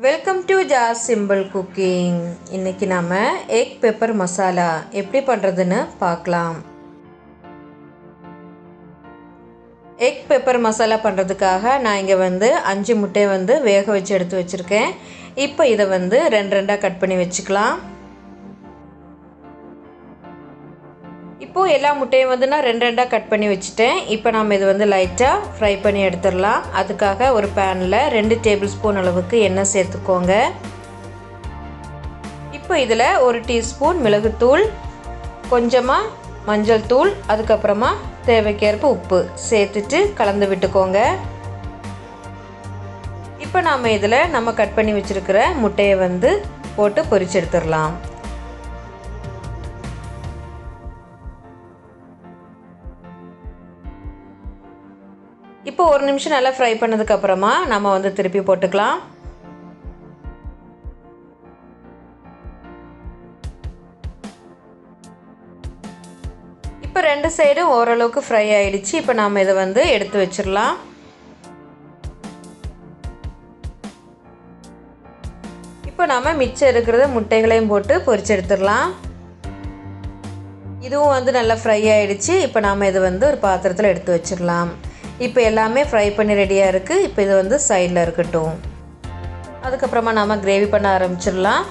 Welcome to Jas simple cooking. இன்றைக்கி நம்ம egg pepper masala எப்படி பண்ணுறதுன்னு பார்க்கலாம். எக் பெப்பர் மசாலா பண்ணுறதுக்காக நான் இங்கே 5 முட்டையை வேக வச்சு எடுத்து வச்சுருக்கேன். இப்போ இதை ரெண்டாக கட் பண்ணி வச்சுக்கலாம். இப்போது எல்லா முட்டையும் நான் ரெண்டாக கட் பண்ணி வச்சுட்டேன். இப்போ நம்ம இது லைட்டாக ஃப்ரை பண்ணி எடுத்துடலாம். அதுக்காக ஒரு பேனில் 2 டேபிள் ஸ்பூன் அளவுக்கு எண்ணெய் சேர்த்துக்கோங்க. இப்போ இதில் 1 டீஸ்பூன் மிளகுத்தூள், கொஞ்சமாக மஞ்சள் தூள், அதுக்கப்புறமா தேவைக்கேற்ப உப்பு சேர்த்துட்டு கலந்து விட்டுக்கோங்க. இப்போ நாம் இதில் நம்ம கட் பண்ணி வச்சுருக்கிற முட்டையை போட்டு பொரிச்சு எடுத்துடலாம். இப்போ 1 நிமிஷம் நல்லா ஃப்ரை பண்ணதுக்கப்புறமா நம்ம திருப்பி போட்டுக்கலாம். இப்போ 2 சைடும் ஓரளவுக்கு ஃப்ரை ஆகிடுச்சு. இப்போ நாம் இதை எடுத்து வச்சிடலாம். இப்போ நாம் மிச்சம் இருக்கிறத முட்டைகளையும் போட்டு பொரிச்சு எடுத்துடலாம். இதுவும் நல்லா ஃப்ரை ஆகிடுச்சு. இப்போ நாம் இதை ஒரு பாத்திரத்தில் எடுத்து வச்சிடலாம். இப்போ எல்லாமே ஃப்ரை பண்ணி ரெடியாக இருக்குது. இப்போ இது சைடில் இருக்கட்டும். அதுக்கப்புறமா நாம் கிரேவி பண்ண ஆரம்பிச்சிடலாம்.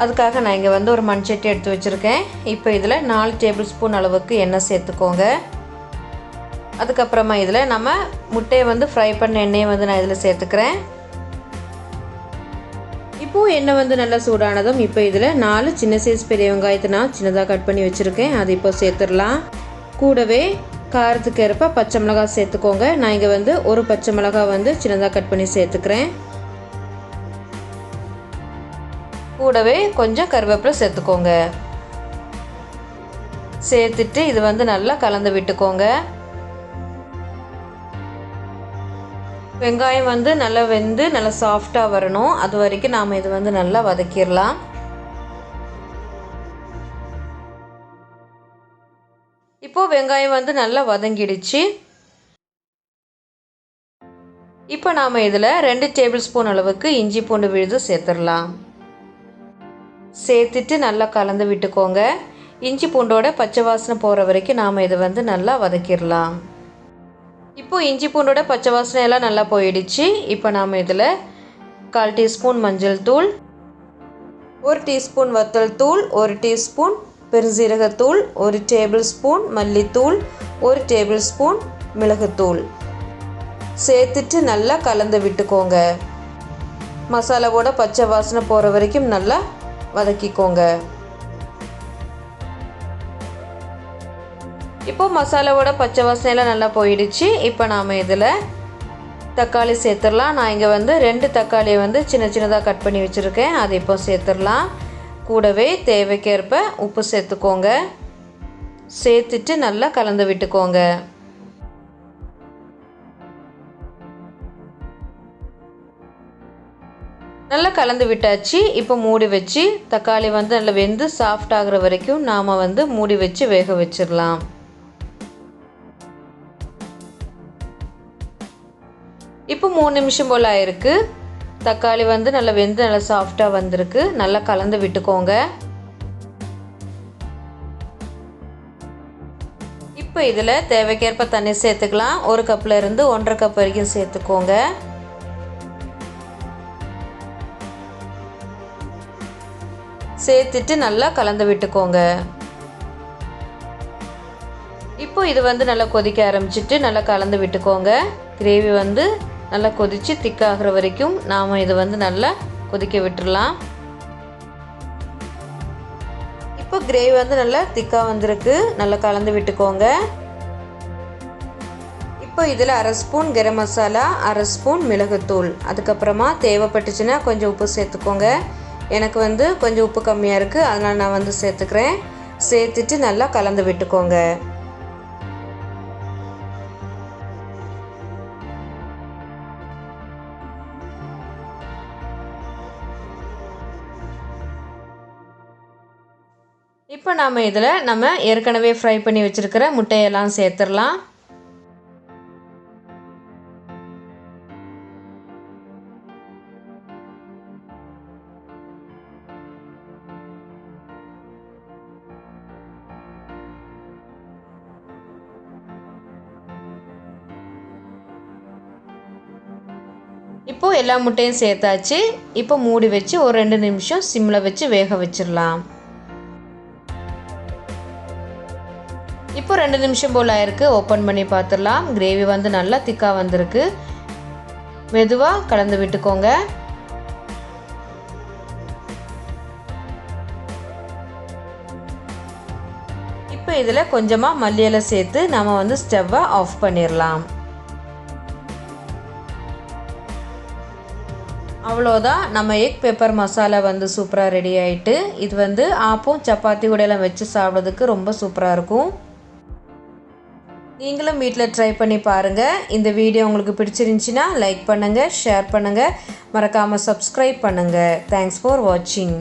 அதுக்காக நான் இங்கே ஒரு மண் சட்டி எடுத்து வச்சுருக்கேன். இப்போ இதில் 4 டேபிள் ஸ்பூன் அளவுக்கு எண்ணெய் சேர்த்துக்கோங்க. அதுக்கப்புறமா இதில் நம்ம முட்டையை ஃப்ரை பண்ண எண்ணெயை நான் இதில் சேர்த்துக்கிறேன். இப்போது எண்ணெய் நல்லா சூடானதும் இப்போ இதில் 4 சின்ன சைஸ் பெரிய வெங்காயத்தை நான் சின்னதாக கட் பண்ணி வச்சுருக்கேன். அது இப்போ சேர்த்துடலாம். கூடவே காரத்துக்கு ஏற்ப பச்சை மிளகாய் சேர்த்துக்கோங்க. நான் இங்கே ஒரு பச்சை மிளகாய் சின்னதாக கட் பண்ணி சேர்த்துக்கிறேன். கூடவே கொஞ்சம் கருவேப்பிலை சேர்த்துக்கோங்க. சேர்த்துட்டு இது நல்லா கலந்து விட்டுக்கோங்க. வெங்காயம் நல்லா வெந்து நல்லா சாஃப்டாக வரணும். அது வரைக்கும் நாம் இது நல்லா வதக்கிடலாம். இப்போது வெங்காயம் நல்லா வதங்கிடுச்சு. இப்போ நாம் இதில் 2 டேபிள் ஸ்பூன் அளவுக்கு இஞ்சி பூண்டு விழுது சேர்த்துடலாம். சேர்த்துட்டு நல்லா கலந்து விட்டுக்கோங்க. இஞ்சி பூண்டோட பச்சை வாசனை போகிற வரைக்கும் நாம் இதை நல்லா வதக்கிடலாம். இப்போது இஞ்சி பூண்டோட பச்சை வாசனை எல்லாம் நல்லா போயிடுச்சு. இப்போ நாம் இதில் 1/4 டீஸ்பூன் மஞ்சள் தூள், 1 டீஸ்பூன் வத்தல் தூள், 1 டீஸ்பூன் பெருஞ்சீரகத்தூள், 1 டேபிள் ஸ்பூன் மல்லித்தூள், 1 டேபிள் ஸ்பூன் மிளகுத்தூள் சேர்த்துட்டு நல்லா கலந்து விட்டுக்கோங்க. மசாலாவோட பச்சை வாசனை போகிற வரைக்கும் நல்லா வதக்கிக்கோங்க. இப்போ மசாலாவோட பச்சை வாசனையெல்லாம் நல்லா போயிடுச்சு. இப்போ நாம் இதில் தக்காளி சேர்த்துடலாம். நான் இங்கே 2 தக்காளியை சின்ன சின்னதாக கட் பண்ணி வச்சுருக்கேன். அதை இப்போ சேர்த்துடலாம். கூடவே தேவைக்கேற்ப உப்பு சேர்த்துக்கோங்க. சேர்த்துட்டு நல்லா கலந்து விட்டுக்கோங்க. நல்லா கலந்து விட்டாச்சு. இப்போ மூடி வச்சு தக்காளி நல்லா வெந்து சாஃப்ட் ஆகிற வரைக்கும் நாம் மூடி வச்சு வேக வச்சிடலாம். இப்போ 3 நிமிஷம் போல் ஆயிருக்கு. தக்காளி நல்லா வெந்து நல்லா சாஃப்டாக வந்திருக்கு. நல்லா கலந்து விட்டுக்கோங்க. இப்போ இதில் தேவைக்கேற்ப தண்ணி சேர்த்துக்கலாம். 1 கப்பில் இருந்து 1.5 கப் வரைக்கும் சேர்த்துக்கோங்க. சேர்த்துட்டு நல்லா கலந்து விட்டுக்கோங்க. இப்போ இது நல்லா கொதிக்க ஆரம்பிச்சிட்டு நல்லா கலந்து விட்டுக்கோங்க. கிரேவி நல்லா கொதித்து திக்காகிற வரைக்கும் நாம் இது நல்லா கொதிக்க விட்டுடலாம். இப்போ கிரேவி நல்லா திக்காக வந்திருக்கு. நல்லா கலந்து விட்டுக்கோங்க. இப்போ இதில் 1/2 ஸ்பூன் கரம் மசாலா, 1/2 ஸ்பூன் மிளகுத்தூள், அதுக்கப்புறமா தேவைப்பட்டுச்சுன்னா கொஞ்சம் உப்பு சேர்த்துக்கோங்க. எனக்கு கொஞ்சம் உப்பு கம்மியாக இருக்குது, அதனால் நான் சேர்த்துக்கிறேன். சேர்த்துட்டு நல்லா கலந்து விட்டுக்கோங்க. இப்போ நாம் இதில் நம்ம ஏற்கனவே ஃப்ரை பண்ணி வச்சுருக்கிற முட்டையெல்லாம் சேர்த்துடலாம். இப்போது எல்லா முட்டையும் சேர்த்தாச்சு. இப்போ மூடி வச்சு ஒரு 2 நிமிஷம் சிம்மில் வச்சு வேக வச்சிடலாம். இப்போ 2 நிமிஷம் போல் ஆயிருக்கு. ஓப்பன் பண்ணி பார்த்துடலாம். கிரேவி வந்து நல்லா திக்காக வந்திருக்கு. மெதுவாக கலந்து விட்டுக்கோங்க. இப்போ இதில் கொஞ்சமாக மல்லி இலை சேர்த்து நம்ம வந்து ஸ்டவ்வை ஆஃப் பண்ணிடலாம். அவ்வளோதான், நம்ம எக் பெப்பர் மசாலா வந்து சூப்பராக ரெடி ஆகிட்டு. இது வந்து ஆப்பம் சப்பாத்தி கூடலாம் வச்சு சாப்பிட்றதுக்கு ரொம்ப சூப்பராக இருக்கும். நீங்களும் வீட்டில் ட்ரை பண்ணி பாருங்கள். இந்த வீடியோ உங்களுக்கு பிடிச்சிருந்துச்சின்னா லைக் பண்ணுங்கள், ஷேர் பண்ணுங்கள், மறக்காமல் சப்ஸ்கிரைப் பண்ணுங்கள். தேங்க்ஸ் ஃபார் வாட்சிங்.